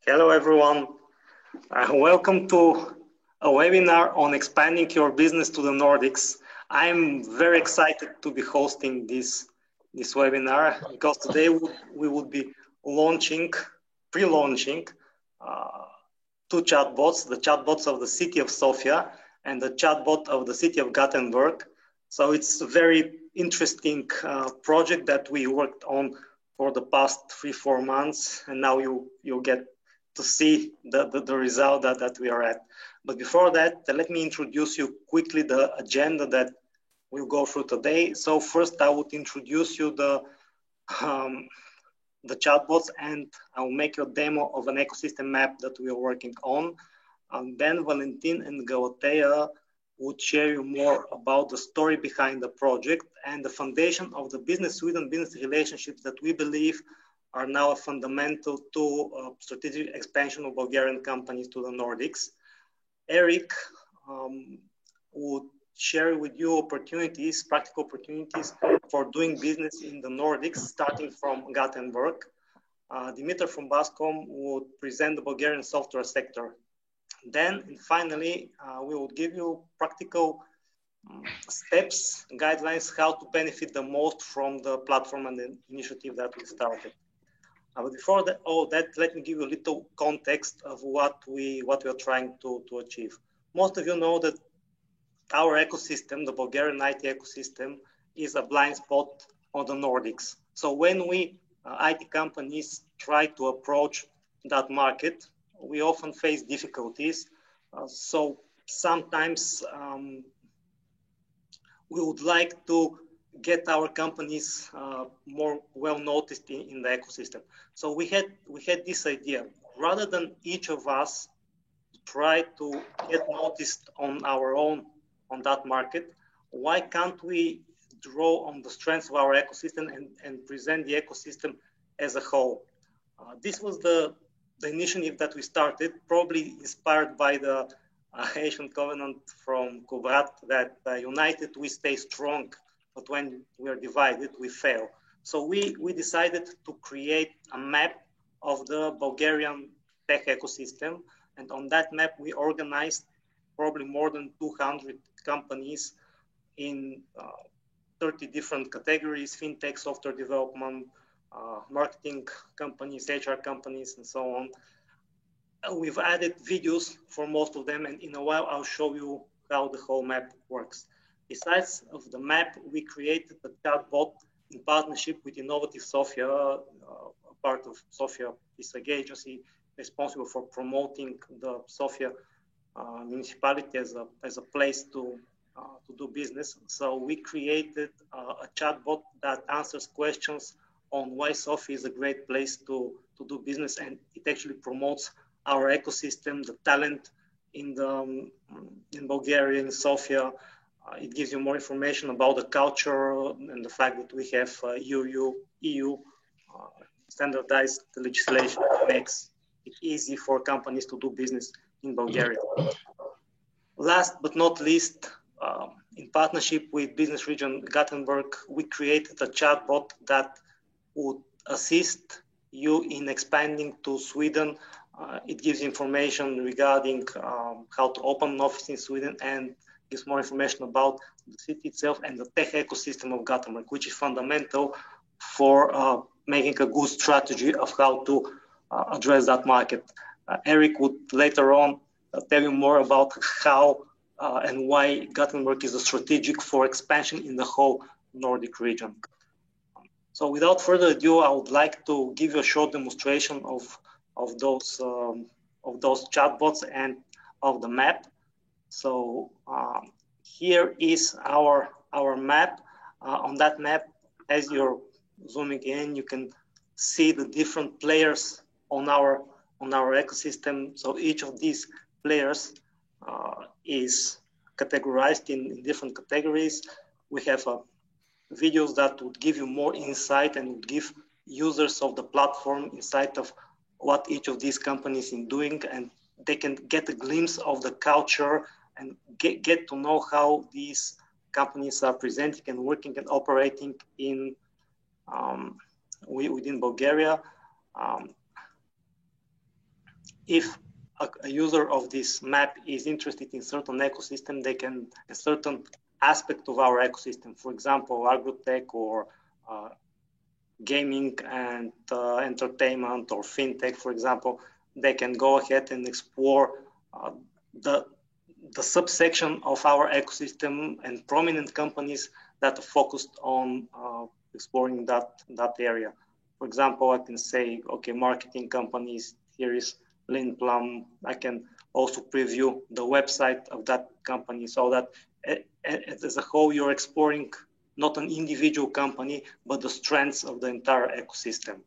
Hello everyone. Welcome to a webinar on expanding your business to the Nordics. I'm very excited to be hosting this webinar because today we would be pre-launching two chatbots, the chatbots of the city of Sofia and the chatbot of the city of Gothenburg. So it's a very interesting project that we worked on for the past 3-4 months, and now you get to see the result that we are at. But before that, let me introduce you quickly the agenda that we'll go through today. So first, I would introduce you the chatbots, and I'll make a demo of an ecosystem map that we are working on. And then Valentin and Galatea would share you more about the story behind the project and the foundation of the Business Sweden business relationships that we believe are now fundamental to strategic expansion of Bulgarian companies to the Nordics. Eric would share with you practical opportunities for doing business in the Nordics, starting from Gothenburg. Dimitar from Bascom would present the Bulgarian software sector. Then finally, we will give you practical steps, guidelines, how to benefit the most from the platform and the initiative that we started. But before that, let me give you a little context of what we are trying to achieve. Most of you know that our ecosystem, the Bulgarian IT ecosystem, is a blind spot on the Nordics. So when we IT companies try to approach that market, we often face difficulties. So sometimes we would like to get our companies more well noticed in the ecosystem. So we had this idea: rather than each of us try to get noticed on our own on that market, why can't we draw on the strengths of our ecosystem and present the ecosystem as a whole? This was the initiative that we started, probably inspired by the Asian Covenant from Kubrat, that united we stay strong, but when we are divided, we fail. So we decided to create a map of the Bulgarian tech ecosystem. And on that map, we organized probably more than 200 companies in 30 different categories: fintech, software development, marketing companies, HR companies, and so on. We've added videos for most of them, and in a while I'll show you how the whole map works. Besides of the map, we created a chatbot in partnership with Innovative Sofia. A part of Sofia is a agency responsible for promoting the Sofia municipality as a place to do business. So we created a chatbot that answers questions on why Sofia is a great place to do business, and it actually promotes our ecosystem, the talent in Bulgaria, in Sofia. It gives you more information about the culture and the fact that we have EU standardized legislation that makes it easy for companies to do business in Bulgaria. Last but not least, in partnership with Business Region Gothenburg, we created a chatbot that would assist you in expanding to Sweden. It gives information regarding how to open an office in Sweden, and gives more information about the city itself and the tech ecosystem of Gothenburg, which is fundamental for making a good strategy of how to address that market. Eric would later on tell you more about how and why Gothenburg is a strategic for expansion in the whole Nordic region. So without further ado, I would like to give you a short demonstration of those chatbots and of the map. So here is our map. On that map, as you're zooming in, you can see the different players on our ecosystem. So each of these players is categorized in different categories. We have videos that would give you more insight and would give users of the platform insight of what each of these companies is doing, and they can get a glimpse of the culture and get to know how these companies are presenting and working and operating in within Bulgaria. if a user of this map is interested in certain ecosystem, they can, a certain aspect of our ecosystem, for example, agrotech or gaming and entertainment or fintech, for example, they can go ahead and explore the subsection of our ecosystem and prominent companies that are focused on exploring that area. For example, I can say, okay, marketing companies, here is Lindblom. I can also preview the website of that company so that as a whole, you're exploring not an individual company, but the strengths of the entire ecosystem.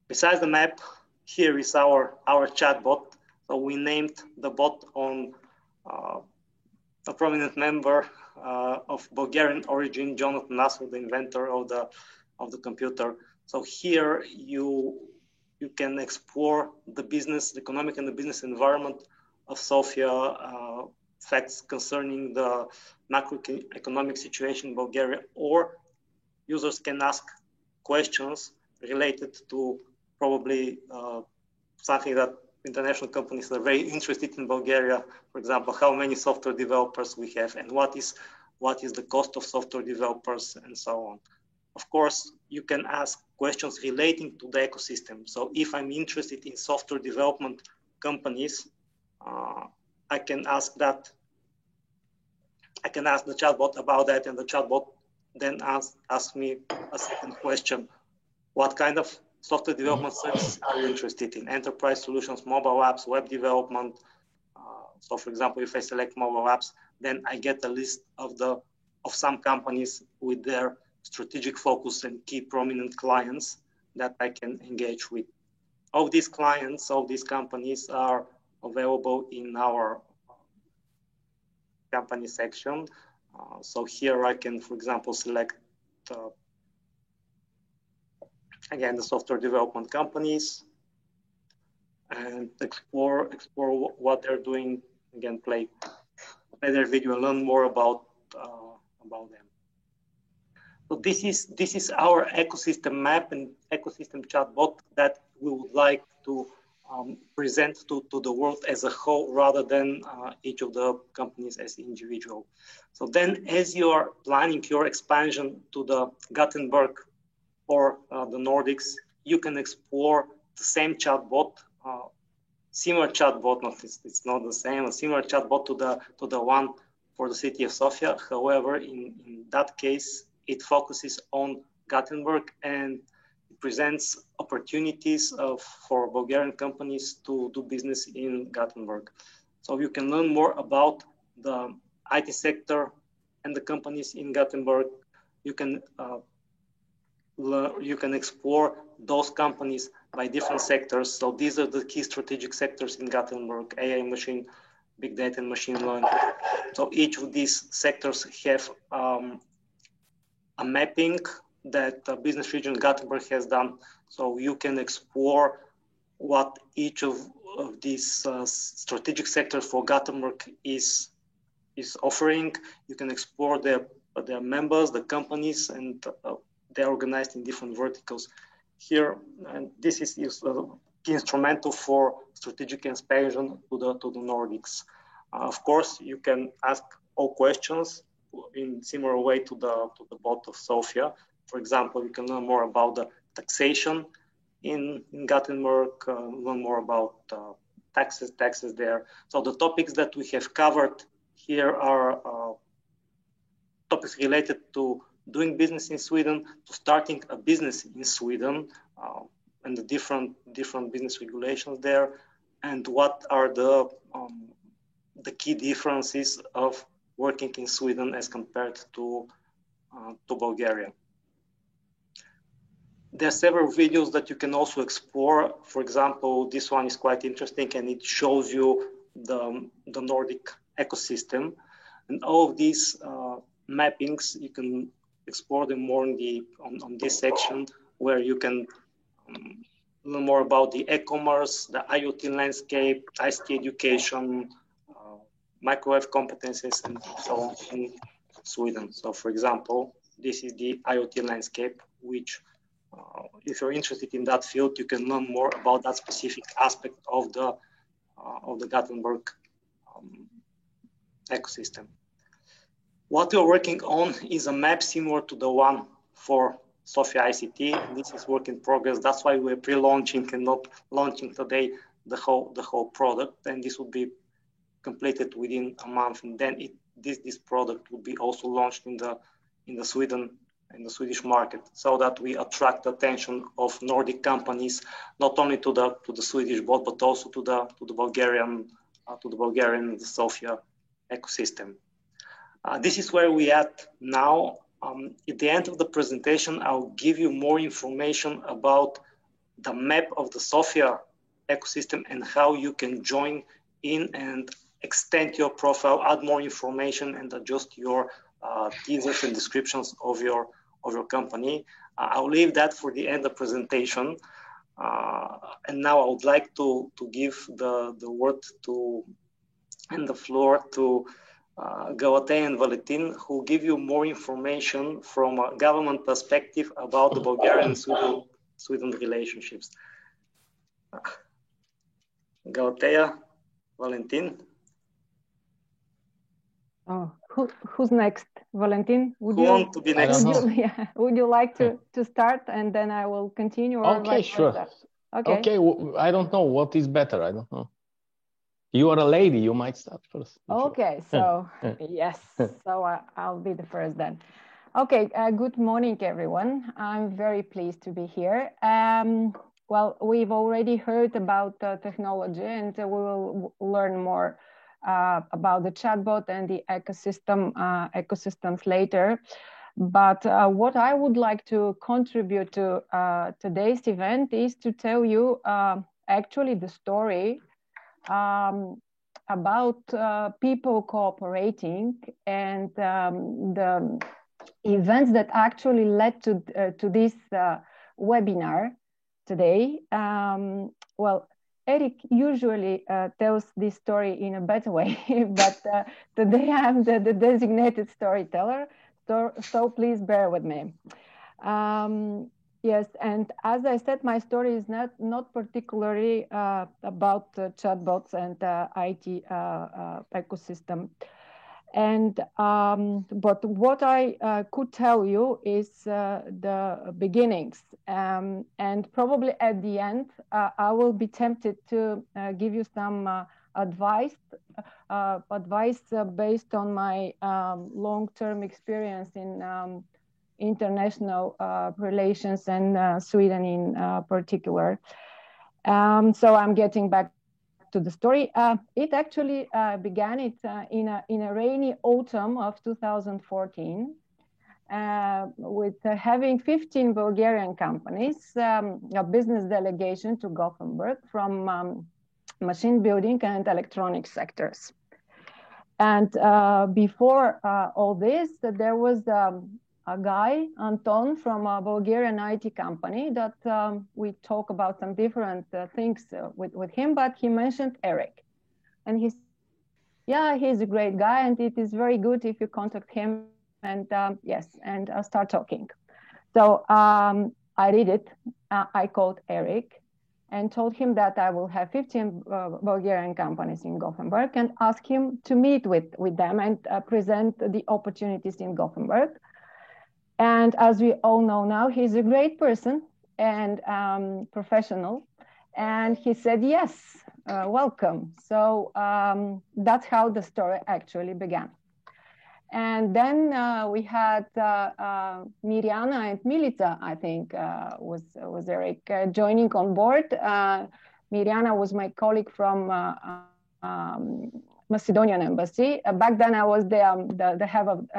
Besides the map, here is our chatbot. So we named the bot on a prominent member of Bulgarian origin, Jonathan Nasser, the inventor of the computer. So here you can explore the business, the economic and the business environment of Sofia, facts concerning the macroeconomic situation in Bulgaria, or users can ask questions related to probably something that international companies are very interested in Bulgaria. For example, how many software developers we have and what is the cost of software developers and so on. Of course, you can ask questions relating to the ecosystem. So if I'm interested in software development companies, I can ask that. I can ask the chatbot about that, and the chatbot then ask me a second question: what kind of software development services are you interested in? Enterprise solutions, mobile apps, web development. So, for example, if I select mobile apps, then I get a list of some companies with their strategic focus and key prominent clients that I can engage with. All these clients, all these companies are available in our company section. So here I can, for example, select again the software development companies and explore what they're doing. Again, play their video and learn more about them. So this is our ecosystem map and ecosystem chatbot that we would like to present to the world as a whole, rather than each of the companies as individual. So then, as you are planning your expansion to the Gothenburg or the Nordics, you can explore the same chatbot, similar chatbot. It's not the same, a similar chatbot to the one for the city of Sofia. However, in that case, it focuses on Gothenburg and presents opportunities for Bulgarian companies to do business in Gothenburg. So you can learn more about the IT sector and the companies in Gothenburg. You can explore those companies by different sectors. So these are the key strategic sectors in Gothenburg: AI, machine, big data, and machine learning. So each of these sectors have a mapping that Business Region Gothenburg has done. So you can explore what each of these strategic sectors for Gothenburg is offering. You can explore their members, the companies, and they're organized in different verticals. Here, and this is instrumental for strategic expansion to the Nordics. Of course, you can ask all questions in similar way to the bot of Sofia. For example, you can learn more about the taxation in Gothenburg, learn more about taxes there. So the topics that we have covered here are topics related to doing business in Sweden, to starting a business in Sweden, and the different business regulations there, and what are the key differences of working in Sweden as compared to Bulgaria. There are several videos that you can also explore. For example, this one is quite interesting, and it shows you the Nordic ecosystem. And all of these mappings, you can explore them more on this section, where you can learn more about the e-commerce, the IoT landscape, ICT education, microwave competencies, and so on in Sweden. So, for example, this is the IoT landscape, which if you're interested in that field, you can learn more about that specific aspect of the Gothenburg ecosystem. What we're working on is a map similar to the one for Sofia ICT. This is work in progress. That's why we're pre-launching and not launching today the whole product. And this will be completed within a month. And then this product will be also launched in the Swedish market, so that we attract the attention of Nordic companies, not only to the Swedish boat, but also to the Bulgarian Sofia ecosystem. This is where we at now. At the end of the presentation, I'll give you more information about the map of the Sofia ecosystem and how you can join in and extend your profile, add more information, and adjust your teasers and descriptions of your company. I'll leave that for the end of the presentation. And now I would like to give the word and the floor to Galatea and Valentin, who give you more information from a government perspective about the Bulgarian-Sweden relationships. Galatea, Valentin. Oh, who's next? Valentin, would you be next? Would you like to start, and then I will continue? Okay, sure. Okay, I don't know what is better. I don't know. You are a lady. You might start first. Okay, so yes, so I'll be the first then. Okay, good morning, everyone. I'm very pleased to be here. Well, we've already heard about technology, and we will learn more about the chatbot and the ecosystems later. But what I would like to contribute to today's event is to tell you actually the story about people cooperating and the events that actually led to this webinar today. Well, Eric usually tells this story in a better way, but today I'm the designated storyteller, so please bear with me. Yes, and as I said, my story is not particularly about chatbots and IT ecosystem. And but what I could tell you is the beginnings, and probably at the end I will be tempted to give you some advice based on my long-term experience in international relations and Sweden in particular. So I'm getting back to the story. It actually began in a rainy autumn of 2014 with having 15 Bulgarian companies, a business delegation to Gothenburg from machine building and electronics sectors. And before all this, there was a guy, Anton, from a Bulgarian IT company that we talk about some different things with him, but he mentioned Eric. And he said, yeah, he's a great guy, and it is very good if you contact him. And yes, and I'll start talking. So I did it. I called Eric and told him that I will have 15 Bulgarian companies in Gothenburg and ask him to meet with them and present the opportunities in Gothenburg. And as we all know now, he's a great person and professional. And he said, yes, welcome. So that's how the story actually began. And then we had Mirjana and Milica, I think, was Eric joining on board. Mirjana was my colleague from Macedonian embassy. Back then, I was the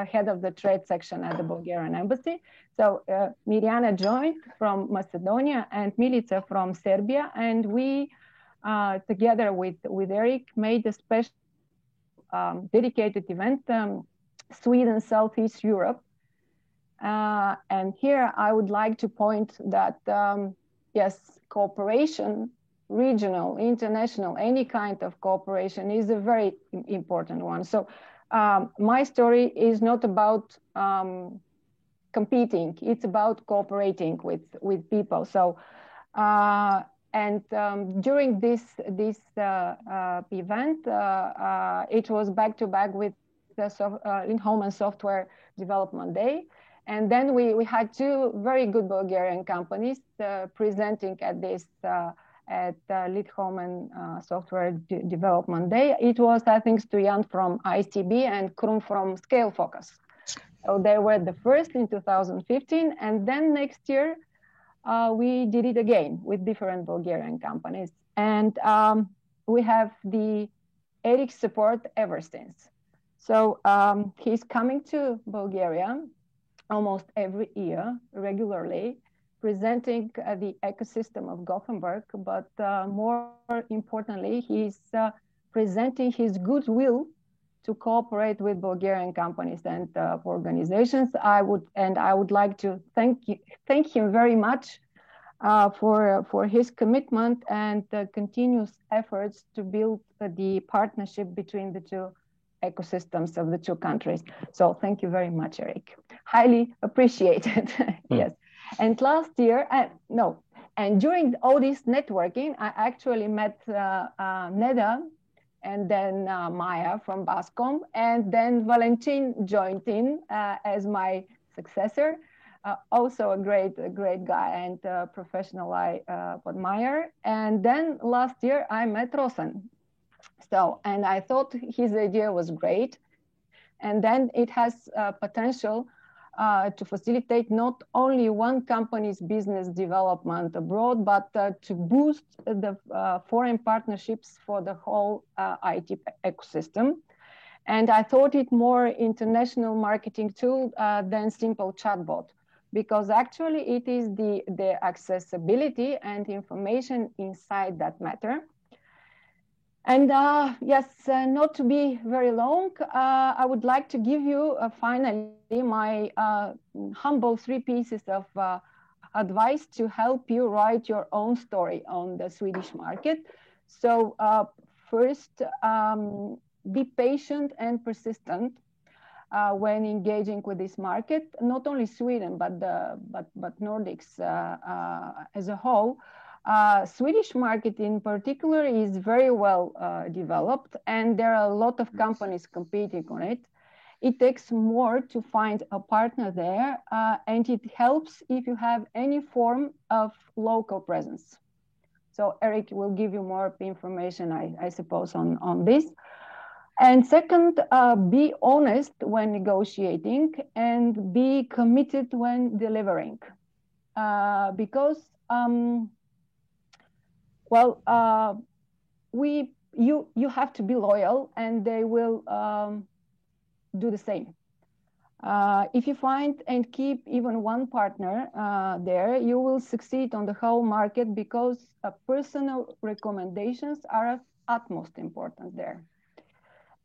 head of the trade section at the Bulgarian embassy. So Mirjana joined from Macedonia and Milica from Serbia, and we, together with Eric, made a special dedicated event, Sweden, Southeast Europe. And here I would like to point that, yes, cooperation, regional, international, any kind of cooperation is a very important one. So my story is not about competing. It's about cooperating with people. So, during this event, it was back to back with the Lindholmen Software Development Day. And then we had two very good Bulgarian companies presenting at this Lindholmen Software Development Day. It was, I think, Stoyan from ICB and Krum from Scale Focus. So they were the first in 2015. And then next year, we did it again with different Bulgarian companies. And we have the Eric support ever since. So he's coming to Bulgaria almost every year, regularly, presenting the ecosystem of Gothenburg, but more importantly, he's presenting his goodwill to cooperate with Bulgarian companies and organizations. I would like to thank him very much for his commitment and continuous efforts to build the partnership between the two ecosystems of the two countries. So thank you very much, Eric. Highly appreciated. Yes. And last year, and during all this networking, I actually met Neda and then Maya from Bascom, and then Valentin joined in as my successor. Also a great guy and professional I admire. And then last year I met Rosen. So, and I thought his idea was great. And then it has potential to facilitate not only one company's business development abroad, but to boost the foreign partnerships for the whole IT ecosystem. And I thought it more international marketing tool than simple chatbot, because actually it is the accessibility and information inside that matter. And yes, not to be very long, I would like to give you finally my humble 3 pieces of advice to help you write your own story on the Swedish market. So first, be patient and persistent when engaging with this market, not only Sweden, but Nordics as a whole. Swedish market in particular is very well developed, and there are a lot of companies competing on it. It takes more to find a partner there, and it helps if you have any form of local presence. So Eric will give you more information, I suppose, on this. And second, be honest when negotiating and be committed when delivering, because you have to be loyal, and they will do the same. If you find and keep even one partner there, you will succeed on the whole market, because personal recommendations are of utmost importance there.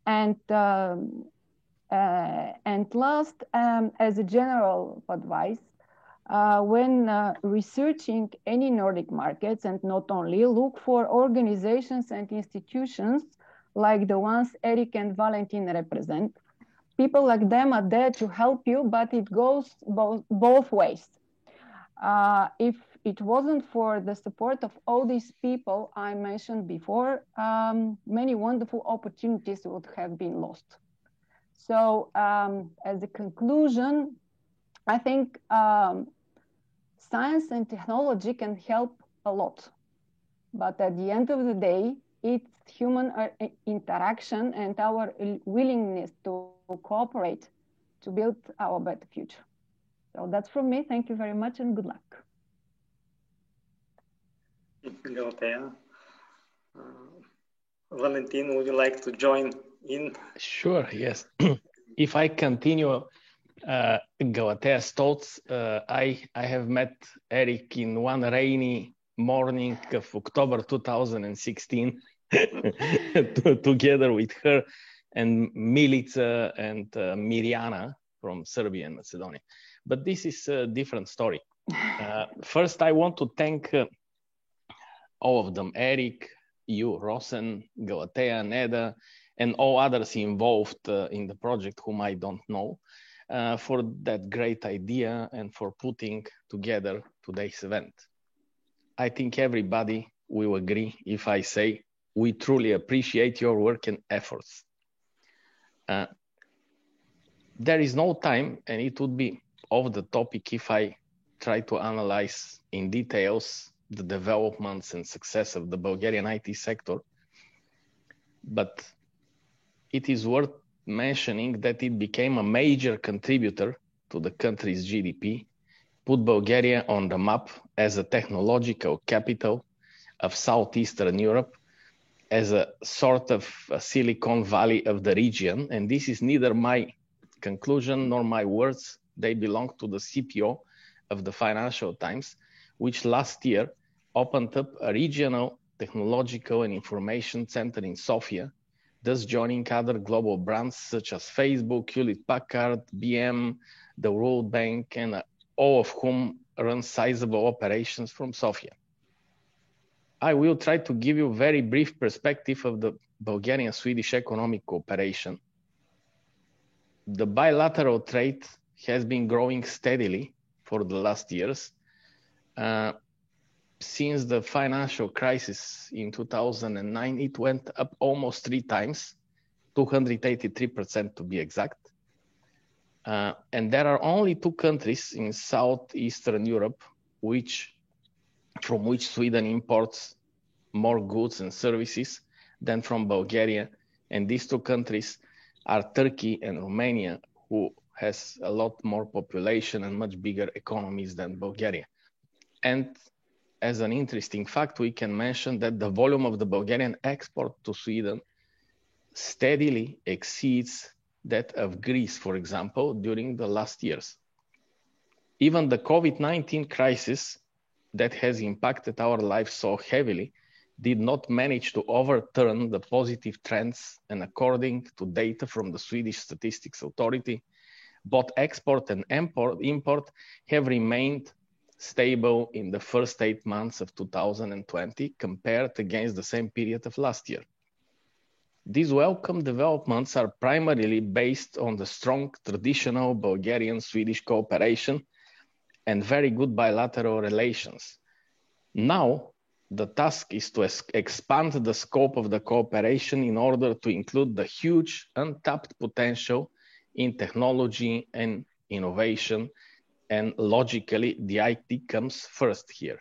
And last, as a general advice, when researching any Nordic markets, and not only, look for organizations and institutions like the ones Eric and Valentin represent. People like them are there to help you, but it goes both ways. If it wasn't for the support of all these people I mentioned before, many wonderful opportunities would have been lost. So as a conclusion, I think science and technology can help a lot. But at the end of the day, it's human interaction and our willingness to cooperate to build our better future. So that's from me. Thank you very much and good luck. Galatea. Valentin, would you like to join in? Sure, yes. If I continue Galatea's thoughts, I have met Eric in one rainy morning of October 2016 together with her and Milica and Mirjana from Serbia and Macedonia. But this is a different story. First, I want to thank all of them, Eric, you, Rosen, Galatea, Neda, and all others involved in the project whom I don't know. for that great idea and for putting together today's event. I think everybody will agree if I say we truly appreciate your work and efforts. There is no time, and it would be off the topic if I try to analyze in details the developments and success of the Bulgarian IT sector. But it is worth mentioning that it became a major contributor to the country's GDP, put Bulgaria on the map as a technological capital of Southeastern Europe, as a sort of a Silicon Valley of the region. And this is neither my conclusion nor my words. They belong to the CPO of the Financial Times, which last year opened up a regional technological and information center in Sofia, thus joining other global brands such as Facebook, Hewlett-Packard, BM, the World Bank, and all of whom run sizable operations from Sofia. I will try to give you a very brief perspective of the Bulgarian-Swedish economic cooperation. The bilateral trade has been growing steadily for the last years. Since the financial crisis in 2009, it went up almost 3 times, 283% to be exact. And there are only 2 countries in Southeastern Europe from which Sweden imports more goods and services than from Bulgaria. And these 2 countries are Turkey and Romania, who has a lot more population and much bigger economies than Bulgaria. And as an interesting fact, we can mention that the volume of the Bulgarian export to Sweden steadily exceeds that of Greece, for example, during the last years. Even the COVID-19 crisis that has impacted our lives so heavily did not manage to overturn the positive trends, and according to data from the Swedish Statistics Authority, both export and import have remained stable in the first 8 months of 2020 compared against the same period of last year. These welcome developments are primarily based on the strong traditional Bulgarian-Swedish cooperation and very good bilateral relations. Now, the task is to expand the scope of the cooperation in order to include the huge untapped potential in technology and innovation, and logically, the IT comes first here.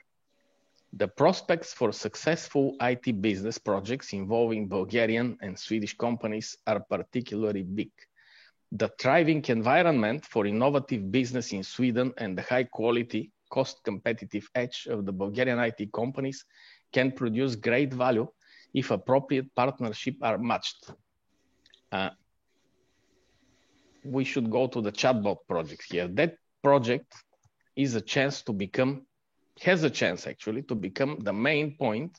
The prospects for successful IT business projects involving Bulgarian and Swedish companies are particularly big. The thriving environment for innovative business in Sweden and the high quality, cost-competitive edge of the Bulgarian IT companies can produce great value if appropriate partnerships are matched. We should go to the chatbot project here. That project has a chance actually to become the main point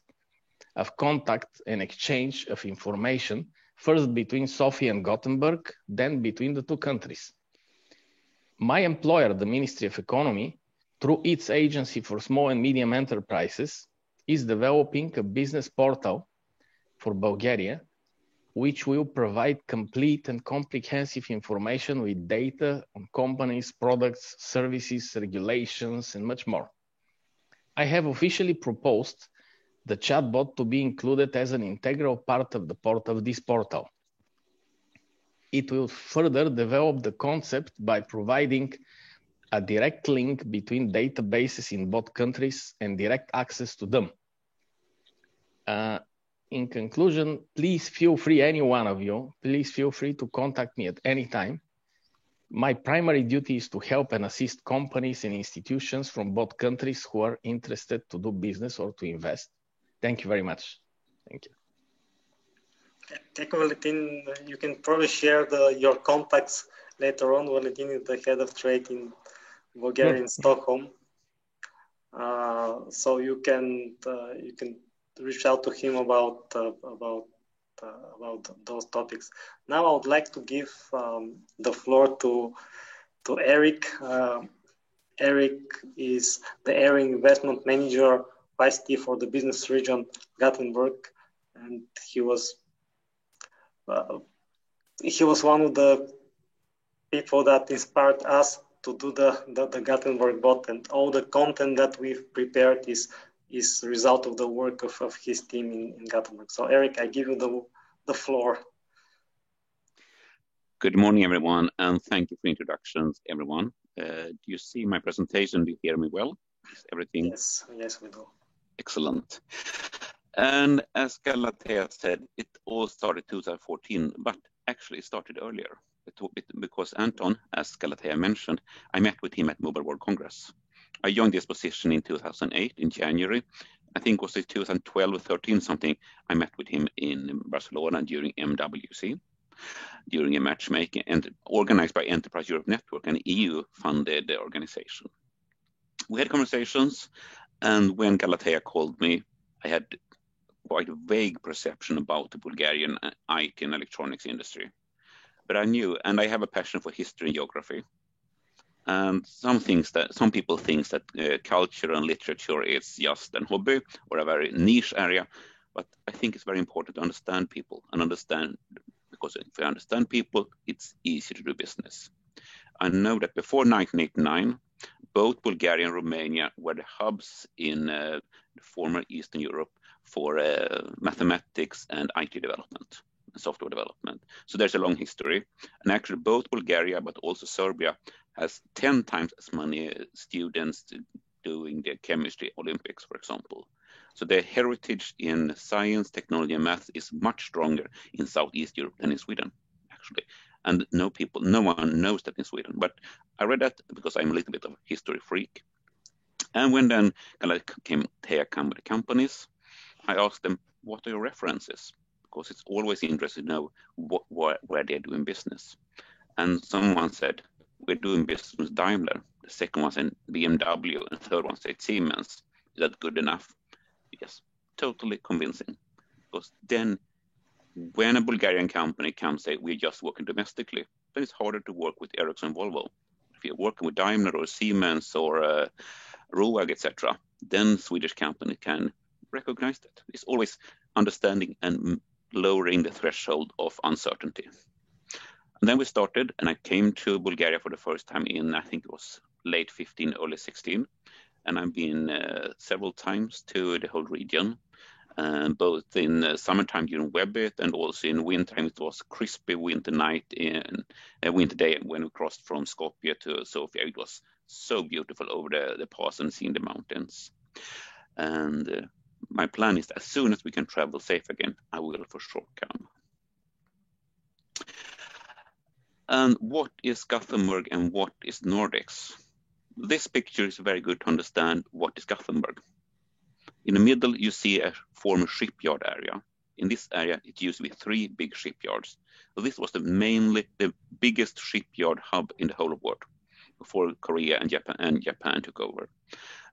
of contact and exchange of information, first between Sofia and Gothenburg, then between the 2 countries. My employer, the Ministry of Economy, through its Agency for Small and Medium Enterprises, is developing a business portal for Bulgaria, which will provide complete and comprehensive information with data on companies, products, services, regulations, and much more. I have officially proposed the chatbot to be included as an integral part of this portal. It will further develop the concept by providing a direct link between databases in both countries and direct access to them. In conclusion, please feel free, any one of you, please feel free to contact me at any time. My primary duty is to help and assist companies and institutions from both countries who are interested to do business or to invest. Thank you very much. Thank you. Thank you, Valentin. You can probably share your contacts later on. Valentin is the head of trade in Bulgaria in Stockholm. So you can reach out to him about those topics. Now I would like to give the floor to Eric. Eric is the area investment manager, Vice Chief for the business region Gothenburg, and he was one of the people that inspired us to do the Gothenburg bot, and all the content that we've prepared is the result of the work of his team in Gothenburg. So Eric, I give you the floor. Good morning, everyone, and thank you for introductions, everyone. Do you see my presentation? Do you hear me well? Is everything? Yes, we do. Excellent. And as Galatea said, it all started 2014, but actually it started earlier. Because Anton, as Galatea mentioned, I met with him at Mobile World Congress. I joined this position in 2008 in January. I think it was in 2012 or 13 something. I met with him in Barcelona during MWC, during a matchmaking and organized by Enterprise Europe Network, an EU-funded organization. We had conversations, and when Galatea called me, I had quite a vague perception about the Bulgarian IT and electronics industry. But I knew, and I have a passion for history and geography. And some people think that culture and literature is just a hobby or a very niche area. But I think it's very important to understand people and because if we understand people, it's easy to do business. I know that before 1989, both Bulgaria and Romania were the hubs in the former Eastern Europe for mathematics and IT development. Software development. So there's a long history. And actually both Bulgaria but also Serbia has 10 times as many students doing the chemistry Olympics, for example. So the heritage in science, technology and math is much stronger in Southeast Europe than in Sweden, actually. And no one knows that in Sweden. But I read that because I'm a little bit of a history freak. And when then came the companies, I asked them, what are your references? Because it's always interesting to know where they're doing business. And someone said, we're doing business with Daimler. The second one said BMW, and the third one said Siemens. Is that good enough? Yes, totally convincing. Because then when a Bulgarian company comes say, we're just working domestically, then it's harder to work with Ericsson and Volvo. If you're working with Daimler or Siemens or ROAG, etc., then Swedish company can recognize that. It's always understanding and lowering the threshold of uncertainty. And then we started, and I came to Bulgaria for the first time in, I think it was late 15, early 16. And I've been several times to the whole region, both in summertime during Webbit and also in wintertime. It was a crispy winter night in a winter day when we crossed from Skopje to Sofia. It was so beautiful over the pass and seeing the mountains. And my plan is that as soon as we can travel safe again, I will for sure come. And what is Gothenburg and what is Nordics? This picture is very good to understand what is Gothenburg. In the middle, you see a former shipyard area. In this area, it used to be 3 big shipyards. So this was mainly the biggest shipyard hub in the whole of the world before Korea and Japan took over.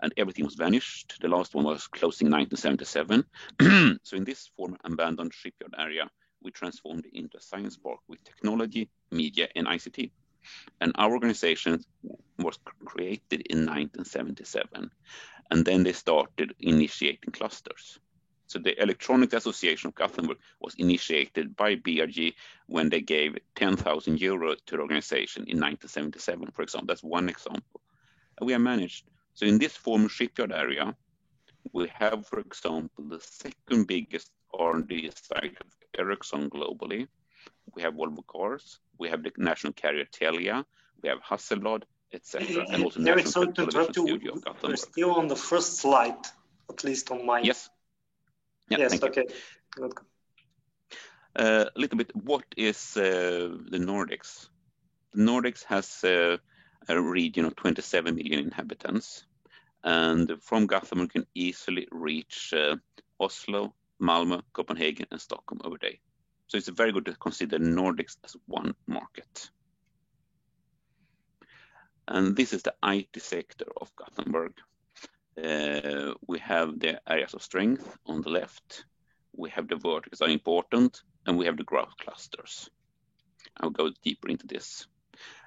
And everything was vanished. The last one was closing in 1977. So in this former abandoned shipyard area, we transformed it into a science park with technology, media, and ICT. And our organization was created in 1977. And then they started initiating clusters. So the Electronics Association of Gothenburg was initiated by BRG when they gave 10,000 euro to the organization in 1977, for example. That's one example. And we have managed. So in this former shipyard area, we have, for example, the second biggest R&D site of Ericsson globally. We have Volvo Cars. We have the national carrier Telia. We have Hasselblad, etc. And also National Television Studio of Gothenburg. We're still on the first slide, at least on mine. Yes. Yeah, yes, okay. A little bit, what is the Nordics? The Nordics has a region of 27 million inhabitants. And from Gothenburg, you can easily reach Oslo, Malmö, Copenhagen, and Stockholm over day. So it's very good to consider Nordics as one market. And this is the IT sector of Gothenburg. We have the areas of strength on the left. We have the verticals that are important, and we have the growth clusters. I'll go deeper into this.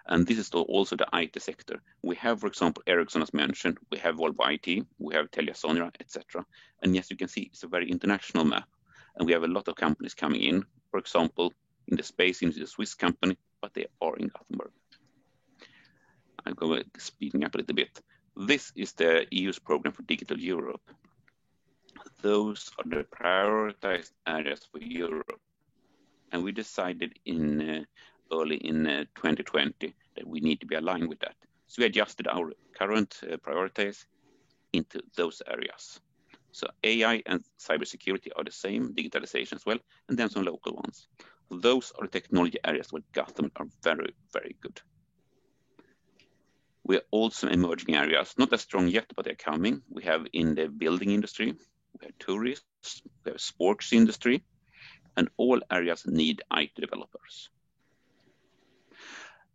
And this is also the IT sector. We have, for example, Ericsson as mentioned. We have Volvo IT. We have TeliaSonera, etc. And yes, you can see it's a very international map. And we have a lot of companies coming in. For example, in the space industry, a Swiss company, but they are in Gothenburg. I'm going speeding up a little bit. This is the EU's program for Digital Europe. Those are the prioritized areas for Europe. And we decided early in 2020 that we need to be aligned with that. So we adjusted our current priorities into those areas. So AI and cybersecurity are the same, digitalization as well, and then some local ones. Those are the technology areas where government are very, very good. We are also emerging areas, not as strong yet, but they're coming. We have in the building industry, we have tourists, we have sports industry, and all areas need IT developers.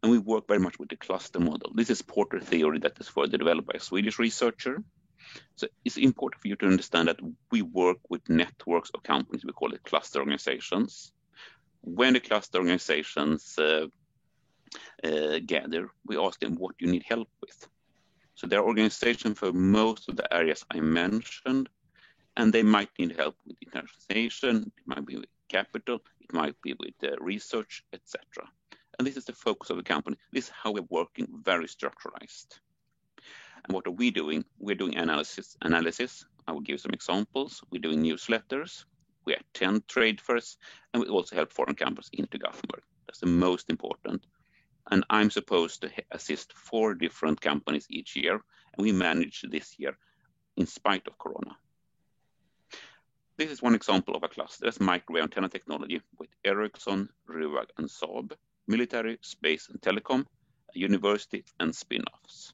And we work very much with the cluster model. This is Porter theory that is further developed by a Swedish researcher. So it's important for you to understand that we work with networks of companies. We call it cluster organizations. When the cluster organizations gather, we ask them what you need help with. So there are organizations for most of the areas I mentioned, and they might need help with internationalization, it might be with capital, it might be with research, etc. And this is the focus of the company. This is how we're working, very structuralized. And what are we doing? We're doing analysis. I will give some examples. We're doing newsletters. We attend trade fairs, and we also help foreign companies into Gothenburg. That's the most important. And I'm supposed to assist 4 different companies each year, and we managed this year in spite of Corona. This is one example of a cluster. That's microwave antenna technology with Ericsson, RUAG, and Saab, military, space, and telecom, a university, and spin-offs.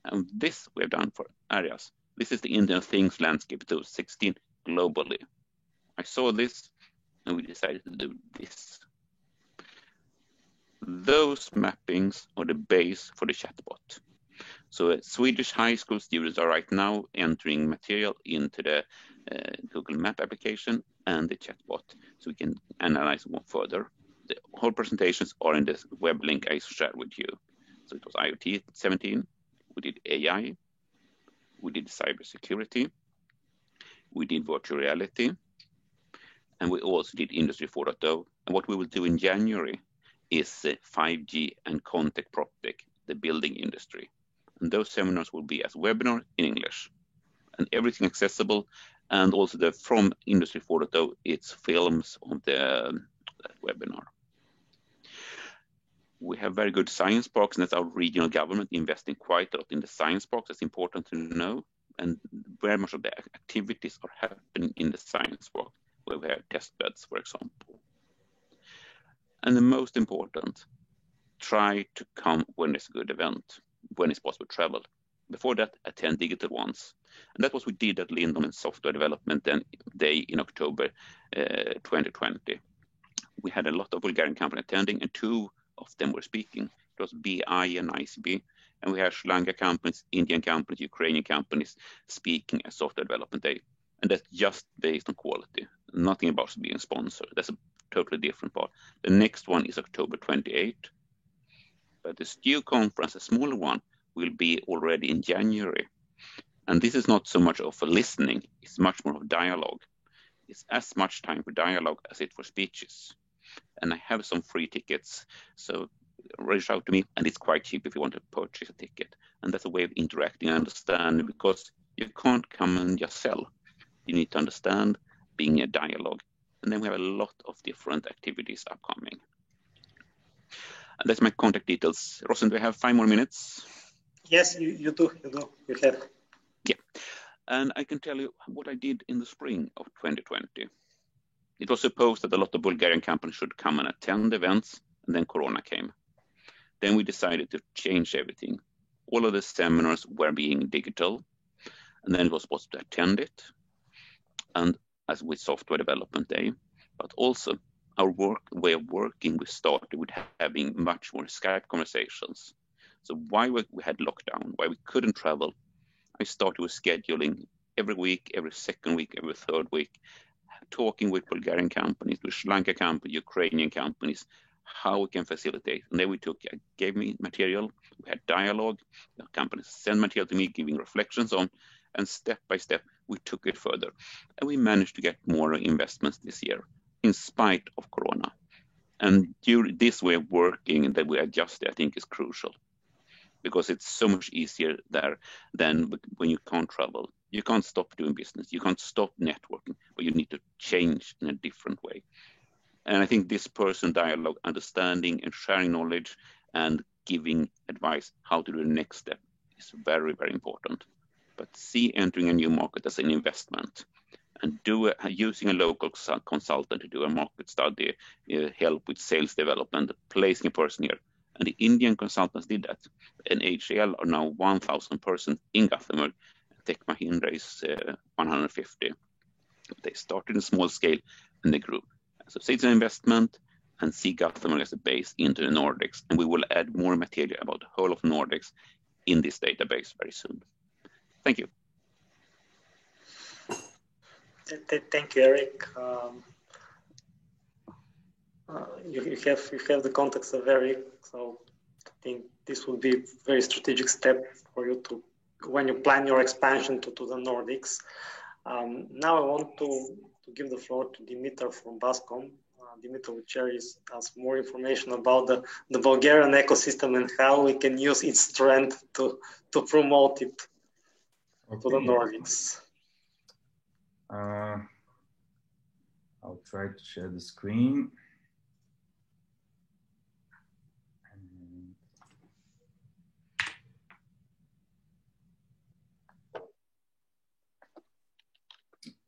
And this we have done for areas. This is the Internet of Things landscape 2016 globally. I saw this, and we decided to do this. Those mappings are the base for the chatbot. So Swedish high school students are right now entering material into the Google Map application and the chatbot, so we can analyze more further. The whole presentations are in this web link I shared with you. So it was IoT 17, we did AI, we did cybersecurity, we did virtual reality, and we also did Industry 4.0. And what we will do in January is 5G and Contech PropTech, the building industry. And those seminars will be as webinar in English, and everything accessible. And also from Industry 4.0, it's films on the webinar. We have very good science parks, and that's our regional government investing quite a lot in the science parks. That's important to know. And very much of the activities are happening in the science park, where we have test beds, for example. And the most important, try to come when there's a good event, when it's possible to travel. Before that, attend digital ones. And that was what we did at Lindholmen Software Development Day in October 2020. We had a lot of Bulgarian companies attending, and 2 of them were speaking. It was BI and ICB, and we had Sri Lanka companies, Indian companies, Ukrainian companies speaking at Software Development Day. And that's just based on quality, nothing about being sponsored. That's a totally different part. The next one is October 28. But the STU conference, a smaller one, will be already in January. And this is not so much of a listening, it's much more of dialogue. It's as much time for dialogue as it for speeches. And I have some free tickets, so reach out to me, and it's quite cheap if you want to purchase a ticket. And that's a way of interacting and understanding, because you can't come and just sell. You need to understand, being a dialogue. And then we have a lot of different activities upcoming. And that's my contact details. Rosen, do I have 5 more minutes? Yes, you do. You have. Yeah. And I can tell you what I did in the spring of 2020. It was supposed that a lot of Bulgarian companies should come and attend events, and then Corona came. Then we decided to change everything. All of the seminars were being digital, and then it was supposed to attend it, and as with Software Development Day, but also our way of working, we started with having much more Skype conversations. So why we had lockdown, why we couldn't travel, I started with scheduling every week, every second week, every third week, talking with Bulgarian companies, with Sri Lanka companies, Ukrainian companies, how we can facilitate. And then gave me material, we had dialogue, the companies sent material to me, giving reflections on, and step by step, we took it further. And we managed to get more investments this year, in spite of Corona. And during this way of working that we adjusted, I think is crucial. because it's so much easier there than when you can't travel. You can't stop doing business. You can't stop networking, but you need to change in a different way. And I think this person dialogue, understanding and sharing knowledge and giving advice how to do the next step is very, very important. But see entering a new market as an investment, and using a local consultant to do a market study, help with sales development, placing a person here. And the Indian consultants did that. And HCL are now 1,000 person in Gothenburg. Tech Mahindra is 150. They started in small scale and they grew. So it's an investment, and see Gothenburg as a base into the Nordics. And we will add more material about the whole of Nordics in this database very soon. Thank you. Thank you, Eric. You have the context of Eric, so I think this will be a very strategic step for you to when you plan your expansion to the Nordics. Now I want to give the floor to Dimitar from Bascom. Dimitar will share us more information about the Bulgarian ecosystem and how we can use its strength to promote it to the Nordics. I'll try to share the screen.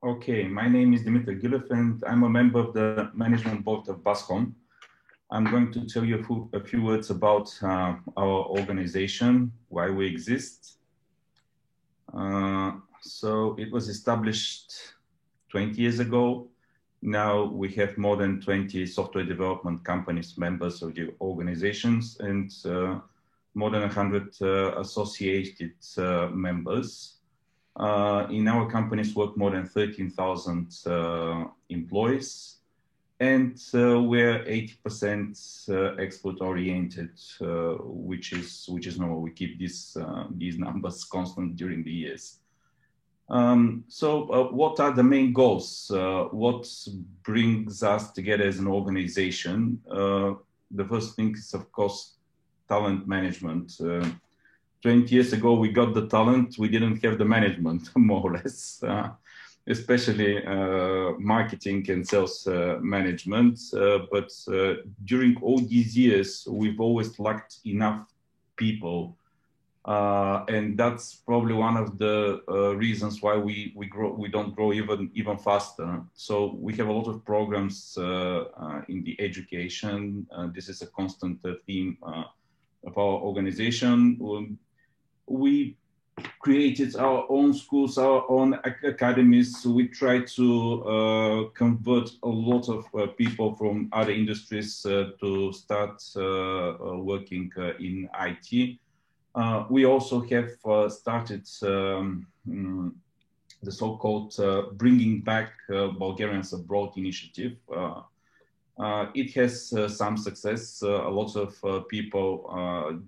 Okay, my name is Dimitar Gilev and I'm a member of the management board of Bascom. I'm going to tell you a few words about our organization, why we exist. So it was established 20 years ago. Now we have more than 20 software development companies, members of the organizations, and more than 100 associated members. In our companies work more than 13,000 employees, and we're 80% export oriented, which is normal. We keep these numbers constant during the years. So what are the main goals? What brings us together as an organization? The first thing is, of course, talent management. 20 years ago, we got the talent, we didn't have the management, more or less, especially marketing and sales management. But during all these years, we've always lacked enough people. And that's probably one of the reasons why we don't grow even faster. So we have a lot of programs in the education. This is a constant theme of our organization. We created our own schools, our own academies. So we try to convert a lot of people from other industries to start working in IT. We also have started the so-called Bringing Back Bulgarians Abroad initiative. It has some success. A lot of people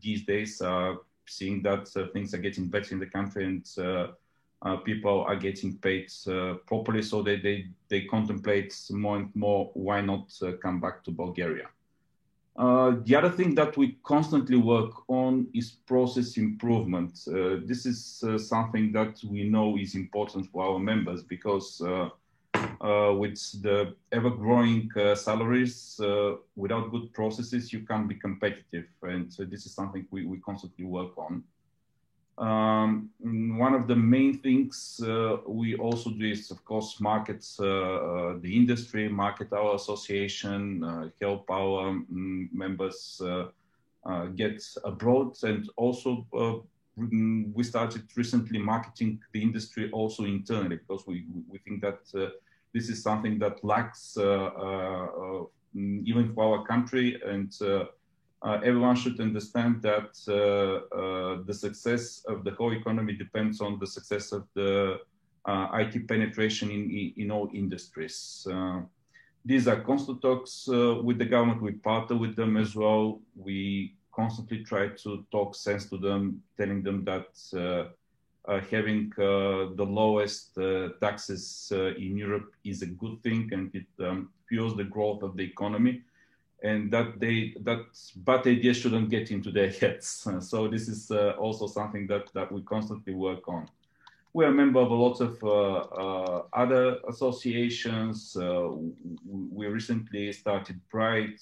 these days are seeing that things are getting better in the country, and people are getting paid properly, so they contemplate more and more why not come back to Bulgaria. The other thing that we constantly work on is process improvement. This is something that we know is important for our members, because with the ever-growing salaries, without good processes, you can't be competitive. And so this is something we constantly work on. One of the main things we also do is, of course, market the industry, market our association, help our members get abroad. And also we started recently marketing the industry also internally, because we think that this is something that lacks even for our country, and everyone should understand that the success of the whole economy depends on the success of the IT penetration in all industries. These are constant talks with the government. We partner with them as well. We constantly try to talk sense to them, telling them that having the lowest taxes in Europe is a good thing, and it fuels the growth of the economy. and that bad ideas shouldn't get into their heads. So this is also something that we constantly work on. We're a member of a lot of other associations. We recently started Pride.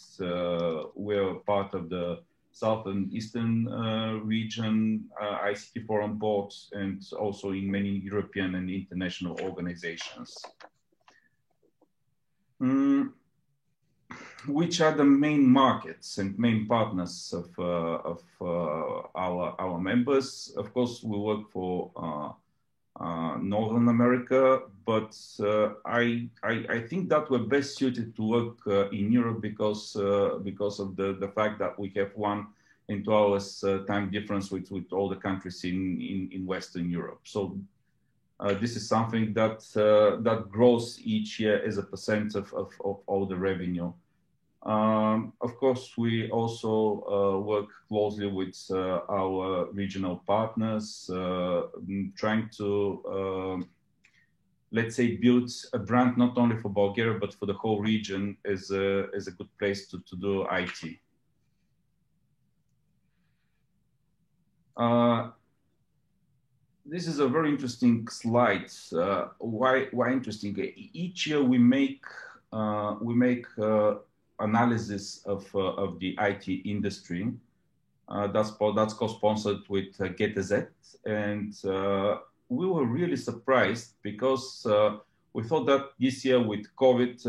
We're part of the South and Eastern region ICT Forum board, and also in many European and international organizations. Which are the main markets and main partners of our members? Of course, we work for Northern America, but I think that we're best suited to work in Europe because of the fact that we have 1 and 2 hours time difference with all the countries in Western Europe. So this is something that grows each year as a percent of all the revenue. Of course, we also work closely with our regional partners, trying to, let's say, build a brand not only for Bulgaria, but for the whole region as a good place to do IT. This is a very interesting slide. Why interesting? Each year we make analysis of the IT industry. That's co-sponsored with GTZ, and we were really surprised because we thought that this year with COVID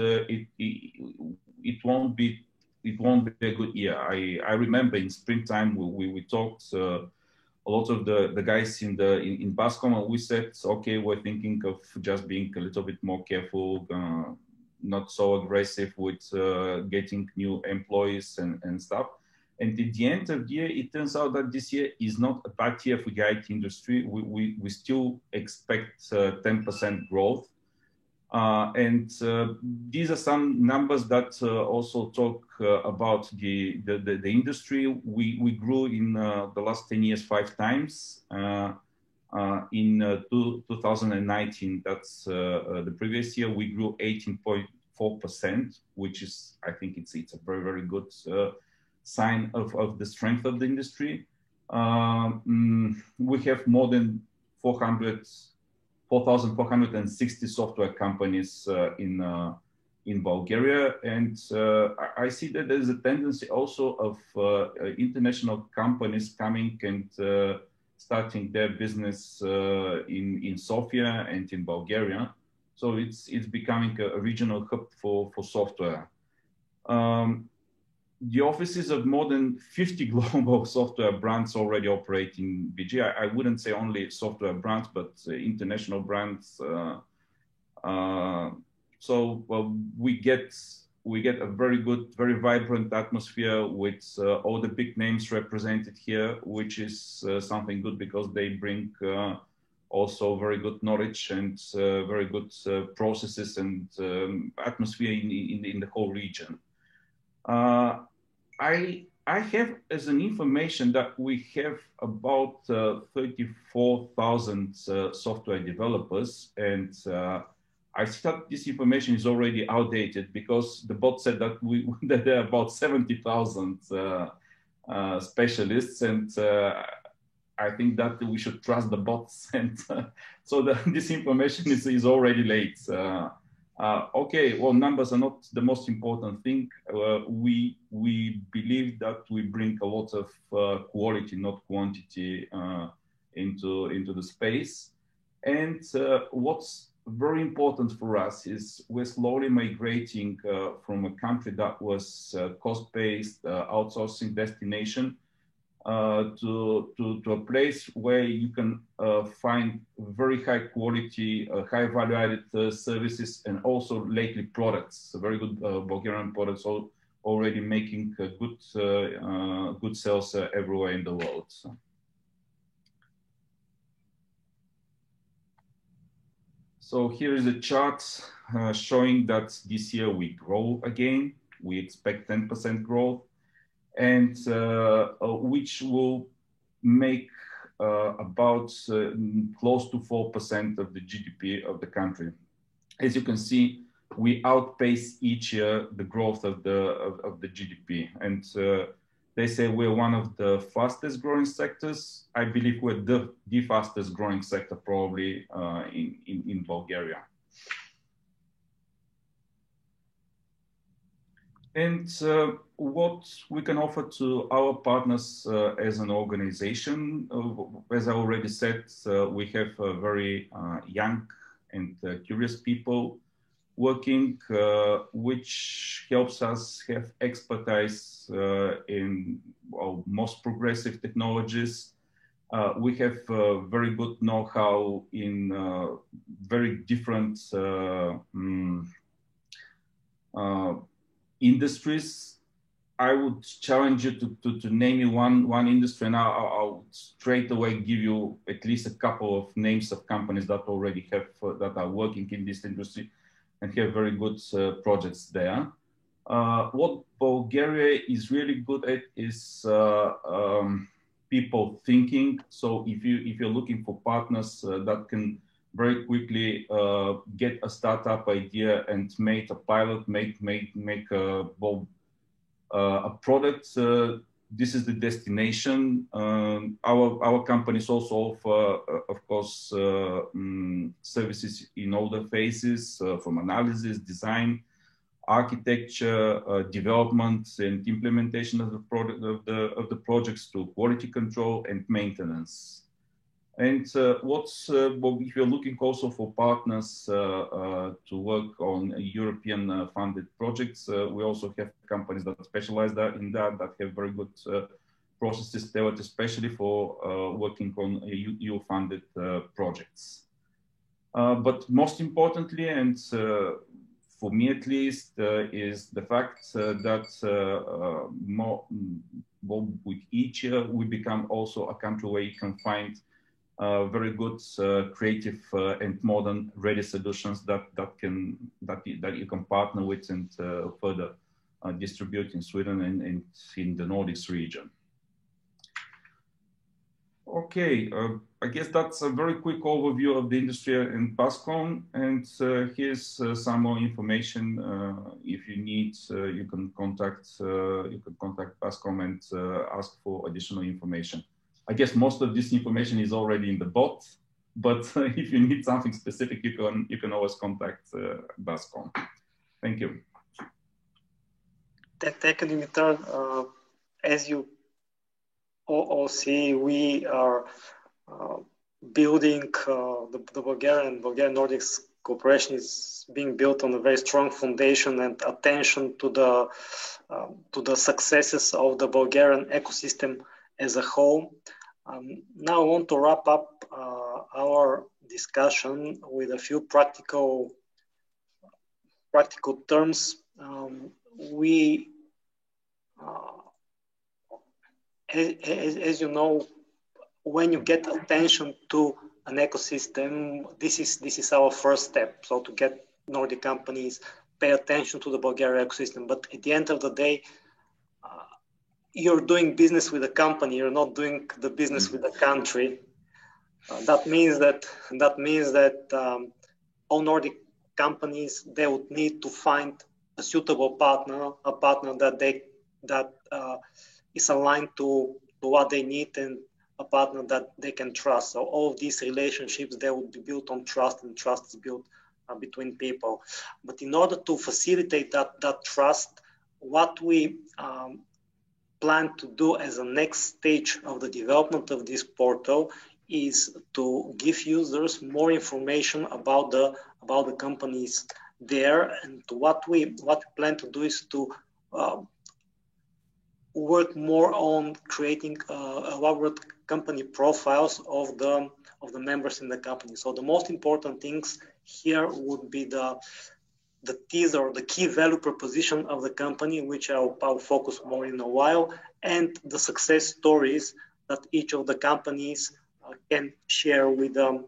it won't be a good year. I remember in springtime we talked a lot of the guys in Bascom, and we said, okay, we're thinking of just being a little bit more careful. Not so aggressive with getting new employees and stuff. And at the end of the year, it turns out that this year is not a bad year for the IT industry. We still expect 10% growth. And these are some numbers that also talk about the industry. We grew in the last 10 years 5 times. In 2019, that's the previous year, we grew 18.4%, which is, I think it's a very, very good sign of the strength of the industry. We have more than 4,460 software companies in Bulgaria, and I see that there's a tendency also of international companies coming and starting their business in Sofia and in Bulgaria. So it's becoming a regional hub for software. The offices of more than 50 global software brands already operate in BG. I wouldn't say only software brands, but international brands. So we get a very good, very vibrant atmosphere with all the big names represented here, which is something good because they bring also very good knowledge and very good processes and atmosphere in the whole region. I have as an information that we have about 34,000 software developers, and I thought this information is already outdated because the bot said that that there are about 70,000 specialists, and I think that we should trust the bots, and so this information is already late. Okay, well, numbers are not the most important thing. We believe that we bring a lot of quality, not quantity, into the space. And what's very important for us is we're slowly migrating from a country that was cost-based outsourcing destination to a place where you can find very high quality, high value added services, and also lately products, very good Bulgarian products, already making good sales everywhere in the world. So here is a chart showing that this year we grow again. We expect 10% growth, and which will make about close to 4% of the GDP of the country. As you can see, we outpace each year the growth of the GDP. And they say we're one of the fastest growing sectors. I believe we're the fastest growing sector probably in Bulgaria. And what we can offer to our partners as an organization, as I already said, we have very young and curious people working, which helps us have expertise in most progressive technologies. We have very good know-how in very different industries. I would challenge you to name me one industry, and I'll straight away give you at least a couple of names of companies that already have that are working in this industry and have very good projects there. What Bulgaria is really good at is people thinking. So if you're looking for partners that can very quickly get a startup idea and make a pilot, make a product, this is the destination. Our companies also offer, of course, services in all the phases, from analysis, design, architecture, development, and implementation of the product of the projects, to quality control and maintenance. And if you're looking also for partners to work on European funded projects, we also have companies that specialize in that have very good processes tailored especially for working on EU funded projects. But most importantly, and for me at least, is the fact that with each year we become also a country where you can find very good, creative, and modern ready solutions that you can partner with and further distribute in Sweden and in the Nordics region. Okay, I guess that's a very quick overview of the industry in Bascom, and here's some more information. If you need, you can contact Bascom and ask for additional information. I guess most of this information is already in the bot, but if you need something specific, you can always contact Bascom. Thank you. Thank you, Dimitar. As you all see, we are building the Bulgarian Nordics cooperation is being built on a very strong foundation and attention to the successes of the Bulgarian ecosystem as a whole. Now I want to wrap up our discussion with a few practical terms. As you know, when you get attention to an ecosystem, this is our first step. So to get Nordic companies pay attention to the Bulgarian ecosystem. But at the end of the day, you're doing business with a company. You're not doing the business with a country. That means that all Nordic companies, they would need to find a suitable partner, a partner that is aligned to what they need, and a partner that they can trust. So all of these relationships, they would be built on trust, and trust is built between people. But in order to facilitate that trust, what we plan to do as a next stage of the development of this portal is to give users more information about the companies there. And what we plan to do is to work more on creating elaborate company profiles of the members in the company. So the most important things here would be the teaser, the key value proposition of the company, which I'll focus more in a while, and the success stories that each of the companies can share with the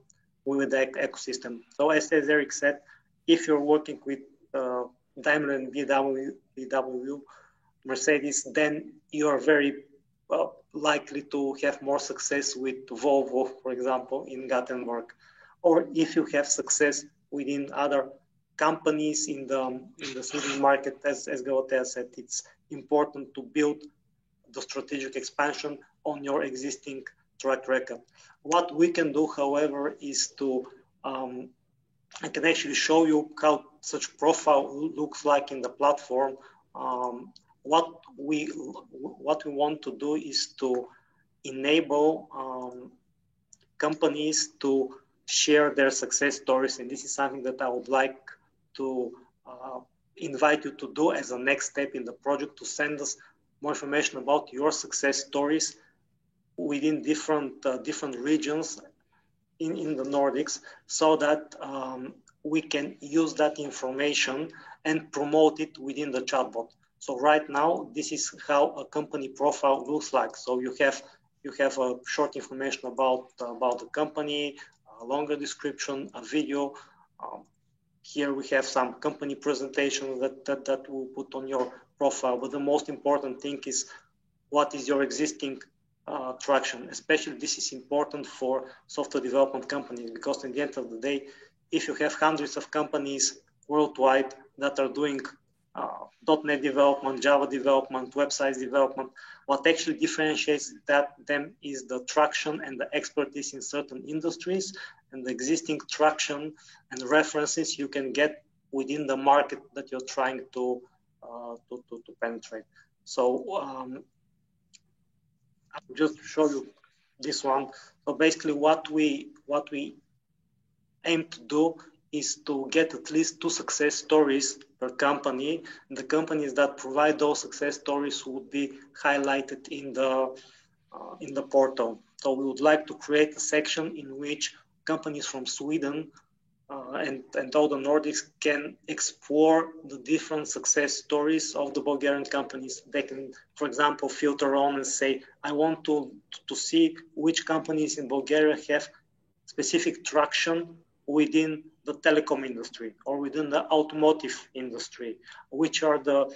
ecosystem. So as Eric said, if you're working with Daimler and VW, Mercedes, then you are very likely to have more success with Volvo, for example, in Gothenburg. Or if you have success within other companies in the Sweden market, as Galatea said, it's important to build the strategic expansion on your existing track record. What we can do, however, is to I can actually show you how such profile looks like in the platform. What we want to do is to enable companies to share their success stories, and this is something that I would like to invite you to do as a next step in the project, to send us more information about your success stories within different regions in the Nordics, so that we can use that information and promote it within the chatbot. So right now, this is how a company profile looks like. So you have a short information about the company, a longer description, a video. Here we have some company presentation that we'll put on your profile. But the most important thing is what is your existing traction. Especially this is important for software development companies, because at the end of the day, if you have hundreds of companies worldwide that are doing .NET development, Java development, websites development, what actually differentiates them is the traction and the expertise in certain industries, and the existing traction and references you can get within the market that you're trying to penetrate. So I'll just show you this one. So basically what we aim to do is to get at least 2 success stories per company. And the companies that provide those success stories would be highlighted in the portal. So we would like to create a section in which companies from Sweden and all the Nordics can explore the different success stories of the Bulgarian companies. They can, for example, filter on and say, I want to see which companies in Bulgaria have specific traction within the telecom industry or within the automotive industry, which are the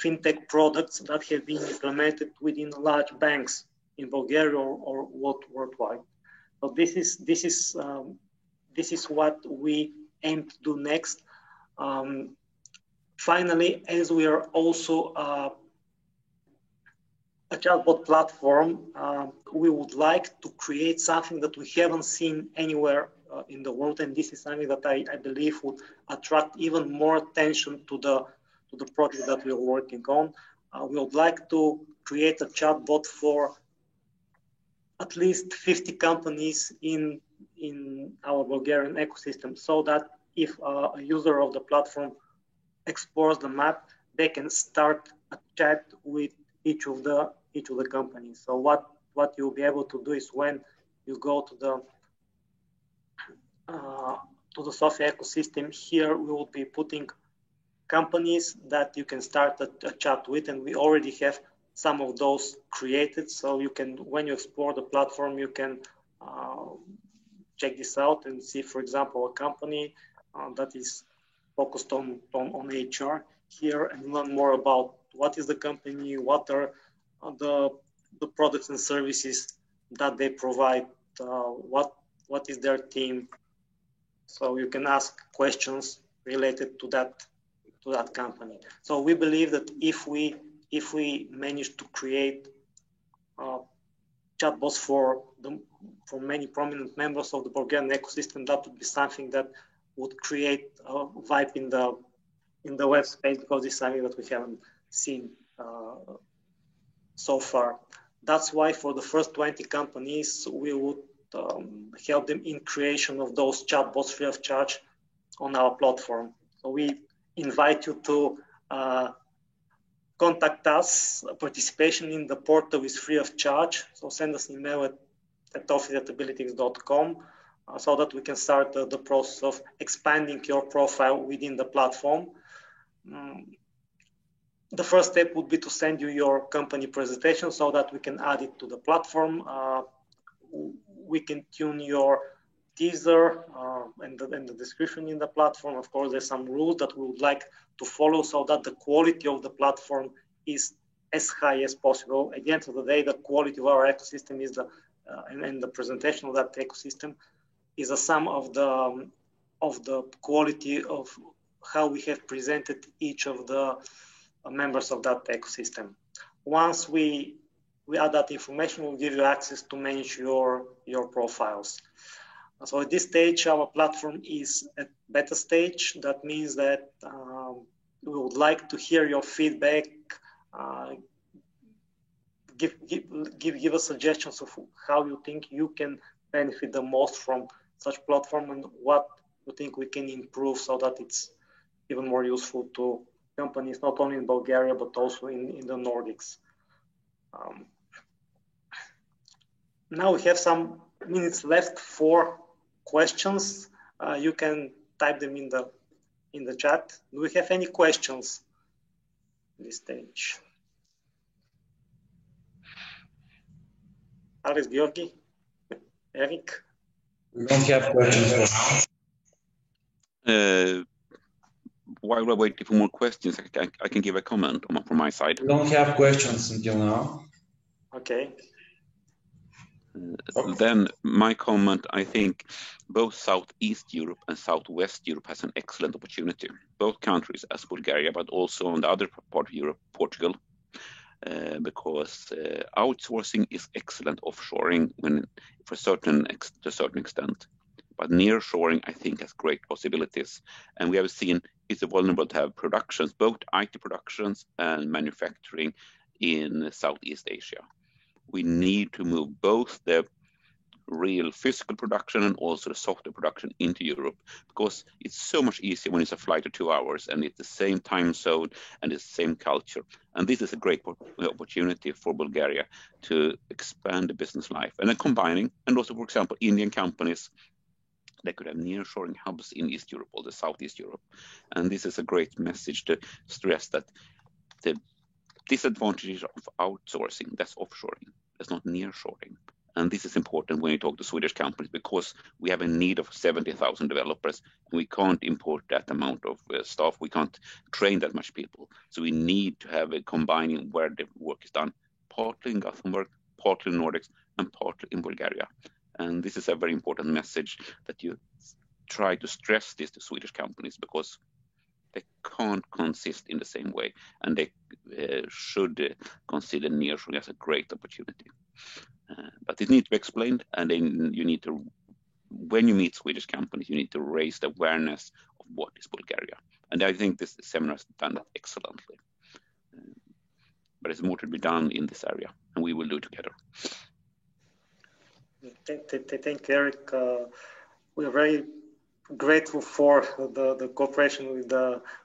fintech products that have been implemented within large banks in Bulgaria or worldwide. So this is what we aim to do next. Finally, as we are also a chatbot platform, we would like to create something that we haven't seen anywhere in the world, and this is something that I believe would attract even more attention to the project that we are working on. We would like to create a chatbot for at least 50 companies in our Bulgarian ecosystem, so that if a user of the platform explores the map, they can start a chat with each of the companies. So what you'll be able to do is, when you go to the Sofia ecosystem, here we will be putting companies that you can start a chat with, and we already have some of those created. So you can, when you explore the platform, you can check this out and see, for example, a company that is focused on HR here, and learn more about what is the company, what are the products and services that they provide, what is their team. So you can ask questions related to that company. So we believe that if we manage to create chatbots for many prominent members of the Bulgarian ecosystem, that would be something that would create a vibe in the web space, because it's something that we haven't seen so far. That's why for the first 20 companies, we would help them in creation of those chatbots free of charge on our platform. So we invite you to contact us. Participation in the portal is free of charge. So send us an email at office@abilityx.com so that we can start the process of expanding your profile within the platform. The first step would be to send you your company presentation so that we can add it to the platform. We can tune your teaser and the description in the platform. Of course, there's some rules that we would like to follow so that the quality of the platform is as high as possible. At the end of the day, the quality of our ecosystem is and the presentation of that ecosystem is a sum of of the quality of how we have presented each of the members of that ecosystem. Once we add that information, we'll give you access to manage your profiles. So at this stage, our platform is at beta stage. That means that we would like to hear your feedback. Give us suggestions of how you think you can benefit the most from such platform and what you think we can improve so that it's even more useful to companies, not only in Bulgaria, but also in the Nordics. Now we have some minutes left for questions. You can type them in the chat. Do we have any questions at this stage? Alex, Georgi, Eric? We don't have questions for now. While we're waiting for more questions, I can give a comment from my side. We don't have questions until now. Okay. Then my comment, I think both Southeast Europe and Southwest Europe has an excellent opportunity. Both countries as Bulgaria, but also on the other part of Europe, Portugal, because outsourcing is excellent offshoring to a certain extent. But nearshoring, I think, has great possibilities. And we have seen it's vulnerable to have productions, both IT productions and manufacturing in Southeast Asia. We need to move both the real physical production and also the software production into Europe, because it's so much easier when it's a flight of 2 hours and it's the same time zone and it's the same culture. And this is a great opportunity for Bulgaria to expand the business life. And then combining, and also, for example, Indian companies, they could have nearshoring hubs in East Europe or the Southeast Europe. And this is a great message to stress that the disadvantages of outsourcing, that's offshoring, that's not nearshoring. And this is important when you talk to Swedish companies, because we have a need of 70,000 developers, and we can't import that amount of staff. We can't train that much people. So we need to have a combining where the work is done, partly in Gothenburg, partly in Nordics, and partly in Bulgaria. And this is a very important message that you try to stress this to Swedish companies, because they can't consist in the same way, and they should consider nearshoring as a great opportunity. But it needs to be explained, and then you need to, when you meet Swedish companies, you need to raise the awareness of what is Bulgaria. And I think this seminar has done that excellently. But there's more to be done in this area, and we will do it together. Thank you, Eric. We are very grateful for the cooperation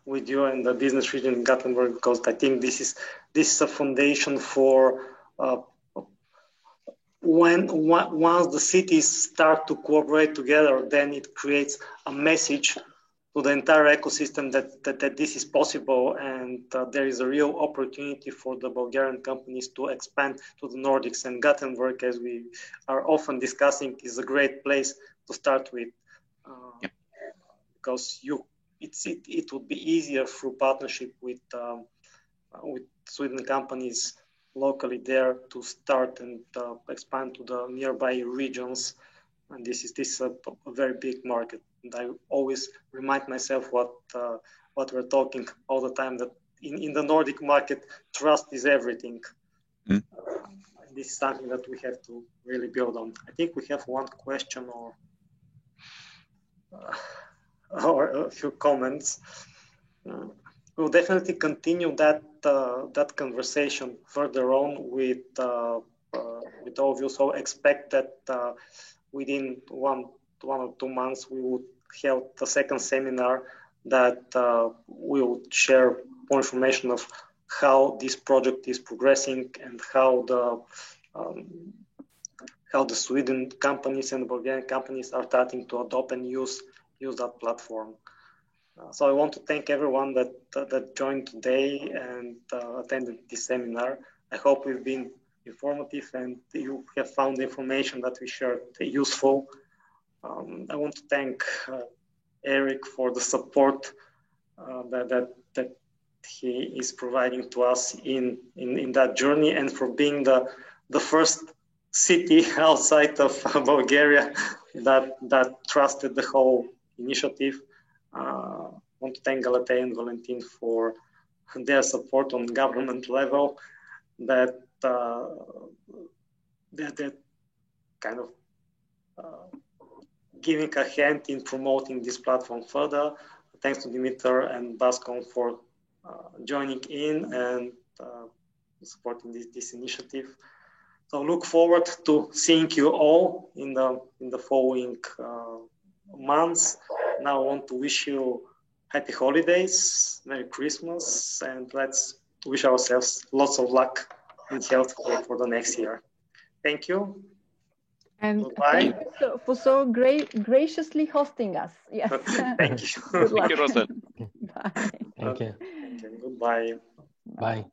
with you and the business region in Gothenburg, because I think this is a foundation for once the cities start to cooperate together, then it creates a message to the entire ecosystem that this is possible, and there is a real opportunity for the Bulgarian companies to expand to the Nordics. And Gothenburg, as we are often discussing, is a great place to start with, because it would be easier through partnership with Sweden companies locally there to start and expand to the nearby regions. And this is a very big market. And I always remind myself what we're talking all the time, that in the Nordic market, trust is everything. This is something that we have to really build on. I think we have one question or a few comments. We'll definitely continue that conversation further on with all of you. So expect that within one or 2 months, we would have the second seminar that we will share more information of how this project is progressing and how the Sweden companies and Bulgarian companies are starting to adopt and use that platform. So I want to thank everyone that joined today and attended this seminar. I hope we've been informative and you have found the information that we shared useful. I want to thank Eric for the support that he is providing to us in that journey, and for being the first city outside of Bulgaria that trusted the whole initiative. I want to thank Galatea and Valentin for their support on government level, that they're kind of giving a hand in promoting this platform further. Thanks to Dimitar and Bascom for joining in and supporting this initiative. So look forward to seeing you all in the following months. Now I want to wish you happy holidays, Merry Christmas, and let's wish ourselves lots of luck and health for the next year. Thank you. And goodbye. Thank you for so graciously hosting us. Yes. Thank you. Good luck. Thank you, Rosa. Bye. Thank you. Okay, goodbye. Bye.